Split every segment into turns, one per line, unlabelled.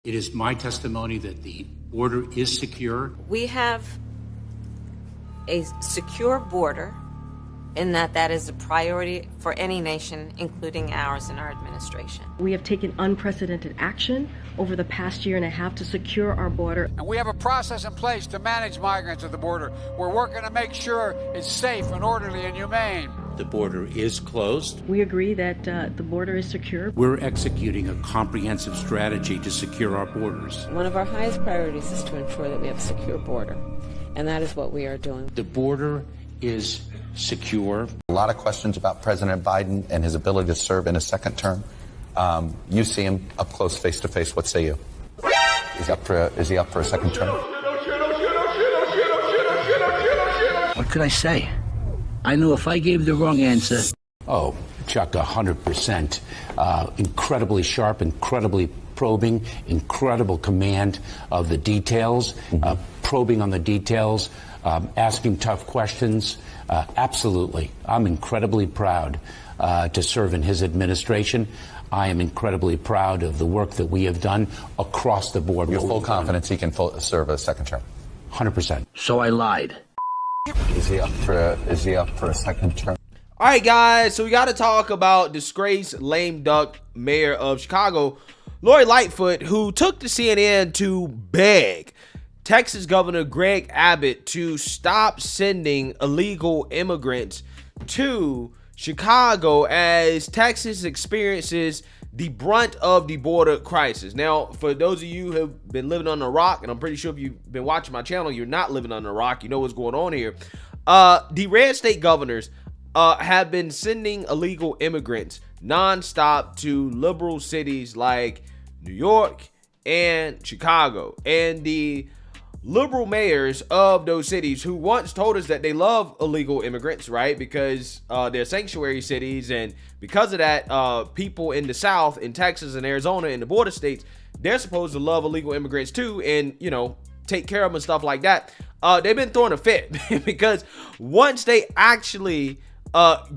It is my testimony that the border is secure.
We have a secure border in that is a priority for any nation, including ours and our administration.
We have taken unprecedented action over the past year and a half to secure our border.
And we have a process in place to manage migrants at the border. We're working to make sure it's safe and orderly and humane.
The border is closed.
We agree that the border is secure.
We're executing a comprehensive strategy to secure our borders.
One of our highest priorities is to ensure that we have a secure border, and that is what we are doing.
The border is secure.
A lot of questions about President Biden and his ability to serve in a second term. You see him up close, face to face. What say you? Is he up for a second term?
What could I say? I knew if I gave the wrong answer.
Oh, Chuck, 100%. Incredibly sharp, incredibly probing, incredible command of the details, probing on the details, asking tough questions. Absolutely. I'm incredibly proud to serve in his administration. I am incredibly proud of the work that we have done across the board.
You're full confidence he can serve a second term?
100%.
So I lied.
Is he up for a second term?
All right, guys, so we got to talk about disgraced lame duck mayor of Chicago, Lori Lightfoot, who took to CNN to beg Texas Governor Greg Abbott to stop sending illegal immigrants to Chicago as Texas experiences the brunt of the border crisis. Now, for those of you who have been living under a rock, and I'm pretty sure if you've been watching my channel, you're not living under a rock, you know what's going on here. The red state governors have been sending illegal immigrants nonstop to liberal cities like New York and Chicago. And the liberal mayors of those cities, who once told us that they love illegal immigrants, right, because they're sanctuary cities, and because of that, people in the South, in Texas and Arizona, in the border states, they're supposed to love illegal immigrants too, and, you know, take care of them and stuff like that. They've been throwing a fit because once they actually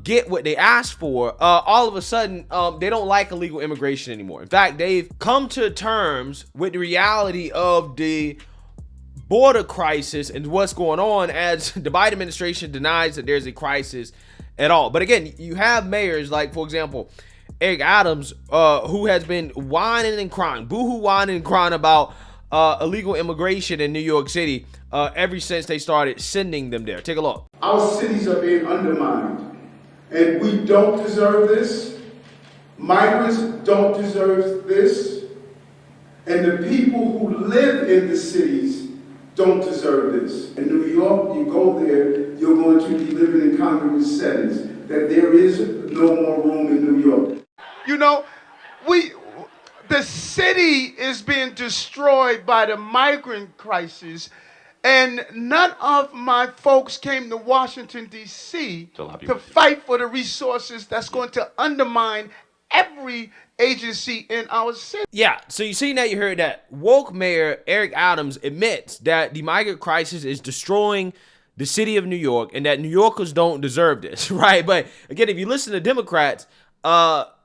get what they asked for, all of a sudden they don't like illegal immigration anymore. In fact, they've come to terms with the reality of the border crisis and what's going on, as the Biden administration denies that there's a crisis at all. But again, you have mayors like, for example, Eric Adams, who has been whining and crying, boohoo whining and crying about illegal immigration in New York City ever since they started sending them there. Take a look.
Our cities are being undermined, and we don't deserve this. Migrants don't deserve this, and the people who live in the cities don't deserve this. In New York, you go there, you're going to be living in congregate settings, that there is no more room in New York.
You know, the city is being destroyed by the migrant crisis, and none of my folks came to Washington, D.C. to fight for the resources that's going to undermine every agency in our city.
Yeah, so you seen that, you heard that. Woke Mayor Eric Adams admits that the migrant crisis is destroying the city of New York and that New Yorkers don't deserve this, right? But again, if you listen to Democrats,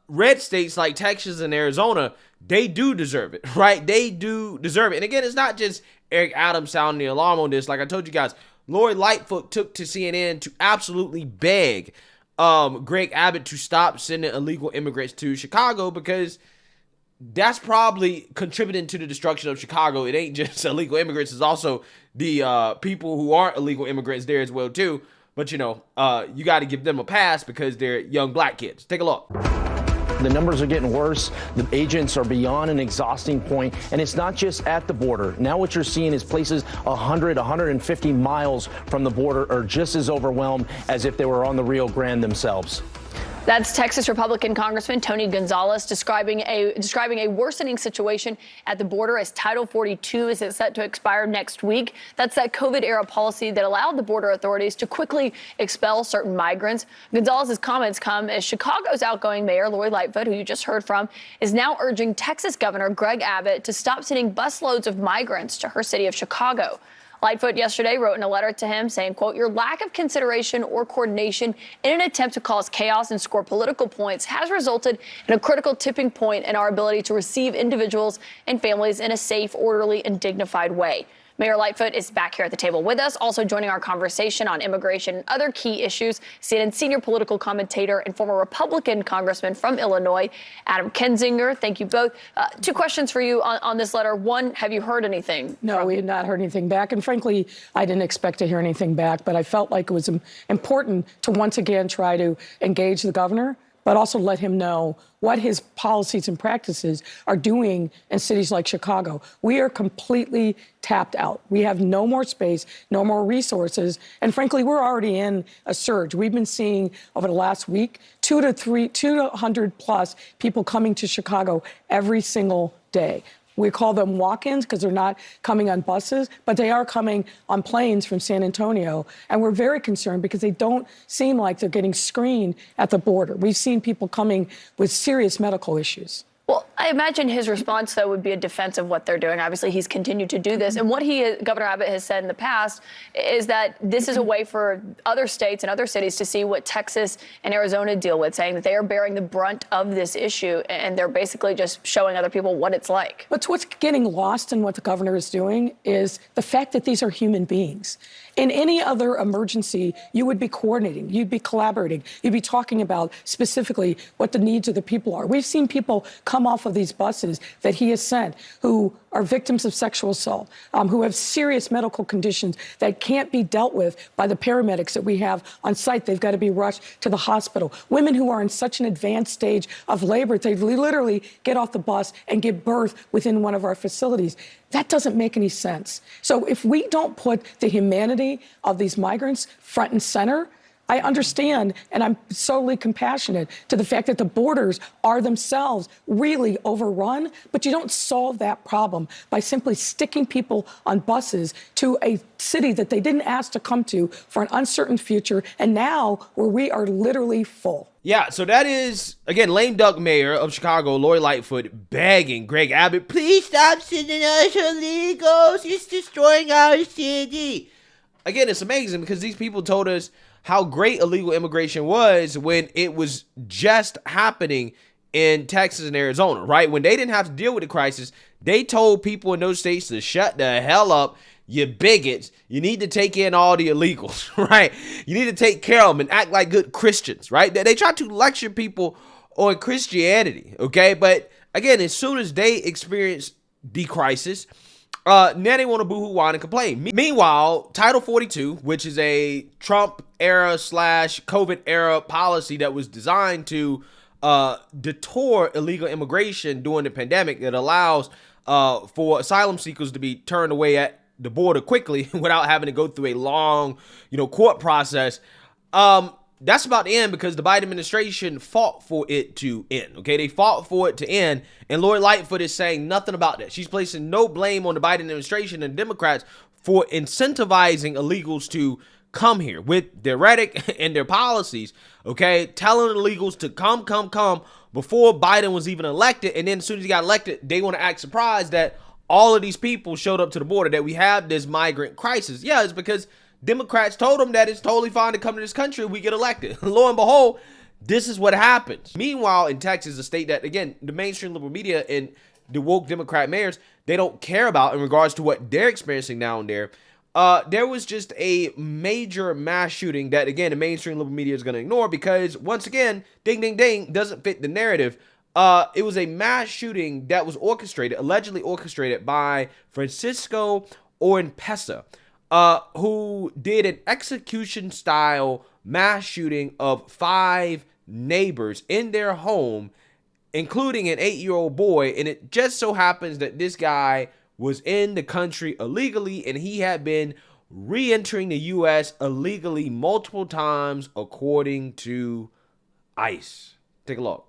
red states like Texas and Arizona, they do deserve it, right? They do deserve it. And again, it's not just Eric Adams sounding the alarm on this. Like I told you guys, Lori Lightfoot took to CNN to absolutely beg Greg Abbott to stop sending illegal immigrants to Chicago, because that's probably contributing to the destruction of Chicago. It ain't just illegal immigrants, it's also the people who aren't illegal immigrants there as well too. But you know, you got to give them a pass because they're young black kids. Take a look.
The numbers are getting worse. The agents are beyond an exhausting point, and it's not just at the border. Now what you're seeing is places 100, 150 miles from the border are just as overwhelmed as if they were on the Rio Grande themselves.
That's Texas Republican Congressman Tony Gonzalez describing a worsening situation at the border as Title 42 is set to expire next week. That's that COVID-era policy that allowed the border authorities to quickly expel certain migrants. Gonzalez's comments come as Chicago's outgoing mayor, Lori Lightfoot, who you just heard from, is now urging Texas Governor Greg Abbott to stop sending busloads of migrants to her city of Chicago. Lightfoot yesterday wrote in a letter to him saying, quote, "Your lack of consideration or coordination in an attempt to cause chaos and score political points has resulted in a critical tipping point in our ability to receive individuals and families in a safe, orderly, and dignified way." Mayor Lightfoot is back here at the table with us, also joining our conversation on immigration and other key issues. CNN senior political commentator and former Republican congressman from Illinois, Adam Kinzinger. Thank you both. Two questions for you on this letter. One, have you heard anything?
No, we had not heard anything back. And frankly, I didn't expect to hear anything back, but I felt like it was important to once again try to engage the governor, but also let him know what his policies and practices are doing in cities like Chicago. We are completely tapped out. We have no more space, no more resources, and frankly, we're already in a surge. We've been seeing over the last week 200 plus people coming to Chicago every single day. We call them walk-ins because they're not coming on buses, but they are coming on planes from San Antonio. And we're very concerned because they don't seem like they're getting screened at the border. We've seen people coming with serious medical issues.
Well, I imagine his response, though, would be a defense of what they're doing. Obviously, he's continued to do this. And what Governor Abbott has said in the past is that this is a way for other states and other cities to see what Texas and Arizona deal with, saying that they are bearing the brunt of this issue, and they're basically just showing other people what it's like.
But what's getting lost in what the governor is doing is the fact that these are human beings. In any other emergency, you would be coordinating, you'd be collaborating, you'd be talking about specifically what the needs of the people are. We've seen people come off of these buses that he has sent who are victims of sexual assault, who have serious medical conditions that can't be dealt with by the paramedics that we have on site. They've got to be rushed to the hospital. Women who are in such an advanced stage of labor, they literally get off the bus and give birth within one of our facilities. That doesn't make any sense. So if we don't put the humanity of these migrants front and center, I understand, and I'm solely compassionate to the fact that the borders are themselves really overrun, but you don't solve that problem by simply sticking people on buses to a city that they didn't ask to come to for an uncertain future, and now where we are literally full.
Yeah, so that is, again, lame duck mayor of Chicago, Lori Lightfoot, begging Greg Abbott, please stop sending us illegals. It's destroying our city. Again, it's amazing because these people told us how great illegal immigration was when it was just happening in Texas and Arizona, right? When they didn't have to deal with the crisis, they told people in those states to shut the hell up, you bigots. You need to take in all the illegals, right? You need to take care of them and act like good Christians, right? They try to lecture people on Christianity, okay? But again, as soon as they experience the crisis, now they want to boo-hoo, whine, and complain. Meanwhile, Title 42, which is a Trump-era / COVID-era policy that was designed to detour illegal immigration during the pandemic that allows for asylum seekers to be turned away at the border quickly without having to go through a long, court process. That's about to end because the Biden administration fought for it to end. Okay, they fought for it to end, and Lori Lightfoot is saying nothing about that. She's placing no blame on the Biden administration and Democrats for incentivizing illegals to come here with their rhetoric and their policies. Okay, telling illegals to come before Biden was even elected, and then as soon as he got elected, they want to act surprised that all of these people showed up to the border, that we have this migrant crisis. Yeah, it's because Democrats told them that it's totally fine to come to this country if we get elected. Lo and behold, this is what happens. Meanwhile, in Texas, a state that, again, the mainstream liberal media and the woke Democrat mayors, they don't care about in regards to what they're experiencing down there. There was just a major mass shooting that, again, the mainstream liberal media is going to ignore because, once again, ding, ding, ding, doesn't fit the narrative. It was a mass shooting that was allegedly orchestrated by Francisco Oropesa, who did an execution-style mass shooting of 5 neighbors in their home, including an 8-year-old boy. And it just so happens that this guy was in the country illegally, and he had been re-entering the U.S. illegally multiple times, according to ICE. Take a look.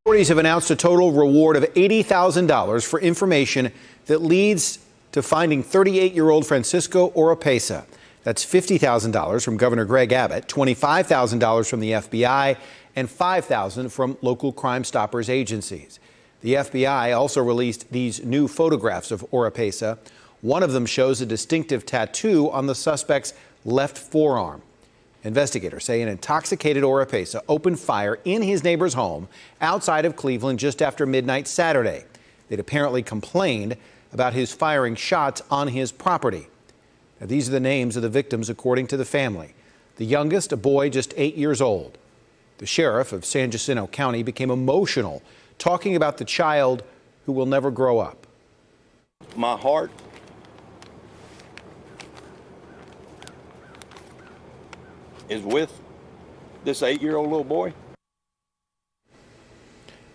Authorities have announced a total reward of $80,000 for information that leads to finding 38-year-old Francisco Oropesa. That's $50,000 from Governor Greg Abbott, $25,000 from the FBI, and $5,000 from local Crime Stoppers agencies. The FBI also released these new photographs of Oropesa. One of them shows a distinctive tattoo on the suspect's left forearm. Investigators say an intoxicated Oropesa opened fire in his neighbor's home outside of Cleveland just after midnight Saturday. They'd apparently complained about his firing shots on his property. Now, these are the names of the victims according to the family. The youngest, a boy just 8 years old. The sheriff of San Jacinto County became emotional talking about the child who will never grow up.
My heart is with this 8-year-old little boy.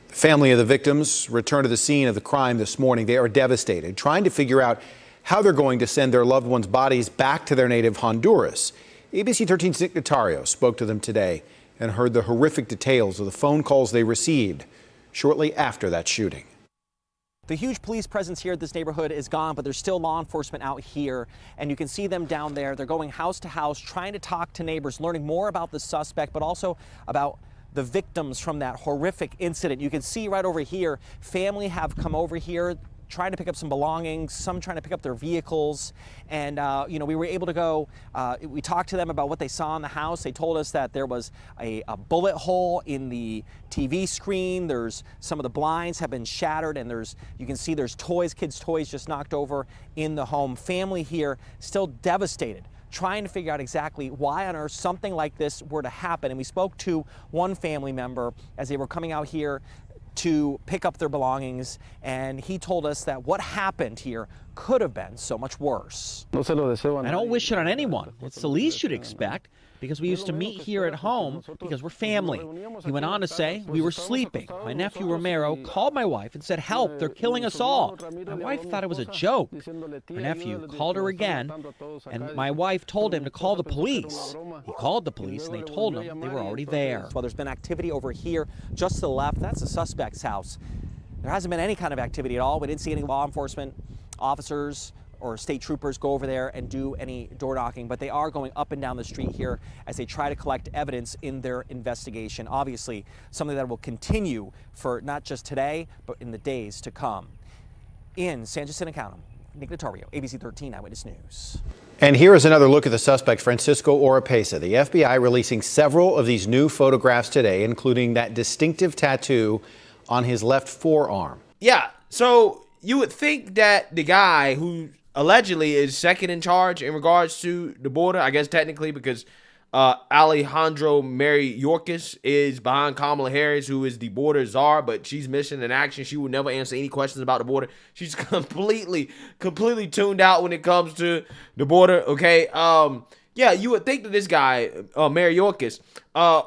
The family of the victims returned to the scene of the crime this morning. They are devastated, trying to figure out how they're going to send their loved ones' bodies back to their native Honduras. ABC 13's Nick Notario spoke to them today and heard the horrific details of the phone calls they received shortly after that shooting.
The huge police presence here at this neighborhood is gone, but there's still law enforcement out here, and you can see them down there. They're going house to house, trying to talk to neighbors, learning more about the suspect, but also about the victims from that horrific incident. You can see right over here, family have come over here trying to pick up some belongings, some trying to pick up their vehicles. And, we were able to go, we talked to them about what they saw in the house. They told us that there was a bullet hole in the TV screen. There's some of the blinds have been shattered, and you can see there's toys, kids' toys just knocked over in the home. Family here still devastated, trying to figure out exactly why on earth something like this were to happen. And we spoke to one family member as they were coming out here to pick up their belongings, and he told us that what happened here could have been so much worse.
I don't wish it on anyone. It's the least you'd expect, because we used to meet here at home because we're family. He went on to say, we were sleeping. My nephew Romero called my wife and said, help, they're killing us all. My wife thought it was a joke. My nephew called her again, and my wife told him to call the police. He called the police, and they told him they were already there.
Well, there's been activity over here just to the left. That's the suspect's house. There hasn't been any kind of activity at all. We didn't see any law enforcement officers or state troopers go over there and do any door knocking, but they are going up and down the street here as they try to collect evidence in their investigation. Obviously, something that will continue for not just today, but in the days to come. In San Jacinto County, Nick Notario, ABC 13 Eyewitness News.
And here is another look at the suspect, Francisco Oropesa. The FBI releasing several of these new photographs today, including that distinctive tattoo on his left forearm.
Yeah, so you would think that the guy who allegedly is second in charge in regards to the border, I guess technically because Alejandro Mayorkas is behind Kamala Harris, who is the border czar, but she's missing in action. She will never answer any questions about the border. She's completely tuned out when it comes to the border, okay? Yeah, you would think that this guy, Mayorkas,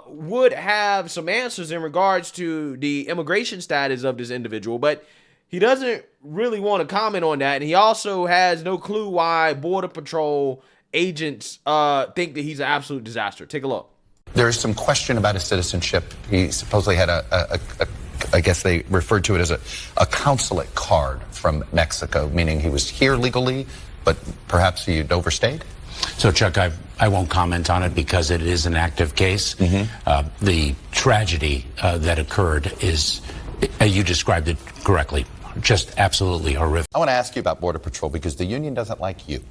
would have some answers in regards to the immigration status of this individual, but he doesn't really want to comment on that, and he also has no clue why Border Patrol agents think that he's an absolute disaster. Take a look.
There's some question about his citizenship. He supposedly had I guess they referred to it as a consulate card from Mexico, meaning he was here legally, but perhaps he'd overstayed?
So, Chuck, I won't comment on it because it is an active case. Mm-hmm. The tragedy that occurred is, you described it correctly, just absolutely horrific.
I want to ask you about Border Patrol because the union doesn't like you.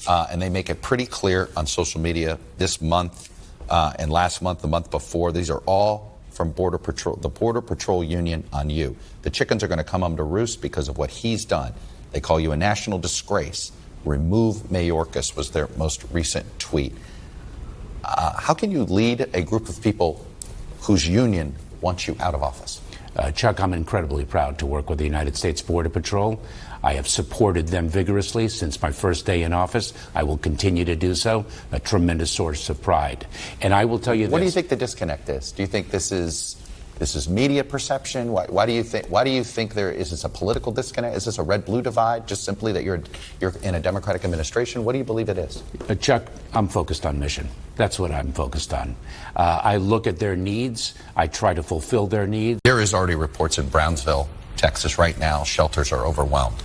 And they make it pretty clear on social media this month and last month, the month before. These are all from Border Patrol, the Border Patrol union on you. The chickens are going to come home to roost because of what he's done. They call you a national disgrace. Remove Mayorkas was their most recent tweet. How can you lead a group of people whose union wants you out of office?
Chuck, I'm incredibly proud to work with the United States Border Patrol. I have supported them vigorously since my first day in office. I will continue to do so. A tremendous source of pride. And I will tell you this.
What do you think the disconnect is? Do you think this is media perception? Why do you think there is this a political disconnect? Is this a red-blue divide? Just simply that you're in a Democratic administration? What do you believe it is?
Chuck, I'm focused on mission. That's what I'm focused on. I look at their needs. I try to fulfill their needs.
There is already reports in Brownsville, Texas right now. Shelters are overwhelmed.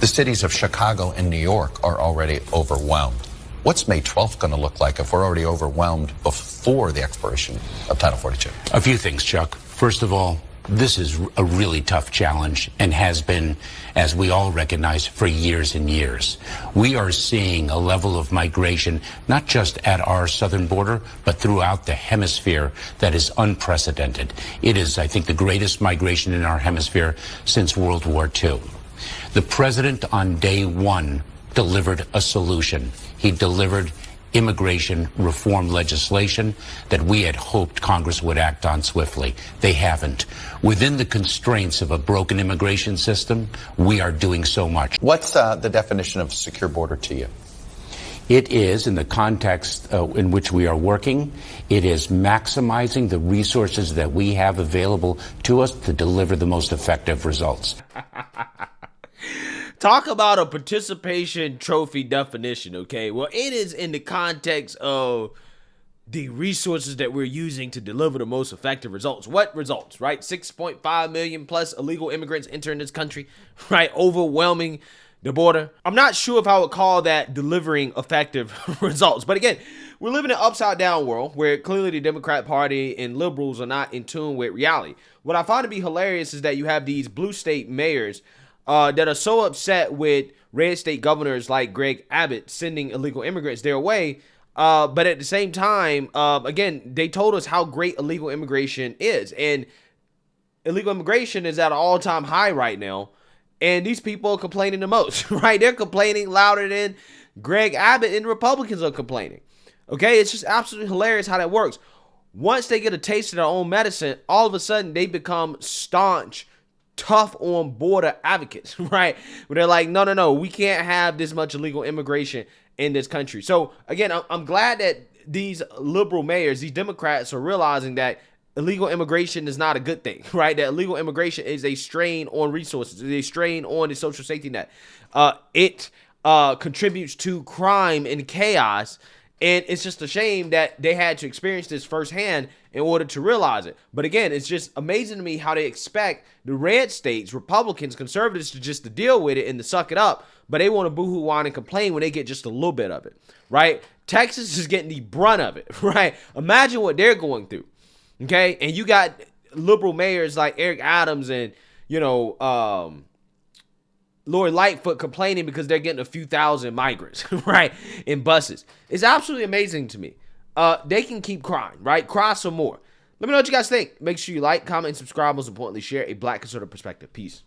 The cities of Chicago and New York are already overwhelmed. What's May 12th going to look like if we're already overwhelmed before the expiration of Title 42?
A few things, Chuck. First of all, This is a really tough challenge and has been, as we all recognize, for years and years. We are seeing a level of migration, not just at our southern border, but throughout the hemisphere that is unprecedented. It is, I think, the greatest migration in our hemisphere since World War II. The president on day one delivered a solution. He delivered immigration reform legislation that we had hoped Congress would act on swiftly. They haven't. Within the constraints of a broken immigration system, we are doing so much.
What's the definition of secure border to you?
It is, in the context in which we are working, it is maximizing the resources that we have available to us to deliver the most effective results.
Talk about a participation trophy definition, okay? Well, it is in the context of the resources that we're using to deliver the most effective results. What results, right? 6.5 million plus illegal immigrants entering this country, right? Overwhelming the border. I'm not sure if I would call that delivering effective results. But again, we live in an upside down world where clearly the Democrat Party and liberals are not in tune with reality. What I find to be hilarious is that you have these blue state mayors that are so upset with red state governors like Greg Abbott sending illegal immigrants their way. But at the same time, again, they told us how great illegal immigration is. And illegal immigration is at an all-time high right now. And these people are complaining the most, right? They're complaining louder than Greg Abbott and Republicans are complaining. Okay, it's just absolutely hilarious how that works. Once they get a taste of their own medicine, all of a sudden they become staunch, tough on border advocates, right? Where they're like, no, we can't have this much illegal immigration in this country. So again, I'm glad that these liberal mayors, these Democrats are realizing that illegal immigration is not a good thing, right? That illegal immigration is a strain on resources, is a strain on the social safety net. It contributes to crime and chaos. And it's just a shame that they had to experience this firsthand in order to realize it. But again, it's just amazing to me how they expect the red states, Republicans, conservatives to just to deal with it and to suck it up. But they want to boohoo, whine, and complain when they get just a little bit of it, right? Texas is getting the brunt of it, right? Imagine what they're going through, okay? And you got liberal mayors like Eric Adams and, Lori Lightfoot complaining because they're getting a few thousand migrants, right, in buses. It's absolutely amazing to me. They can keep crying, right? Cry some more. Let me know what you guys think. Make sure you like, comment, and subscribe. Most importantly, share a Black conservative perspective. Peace.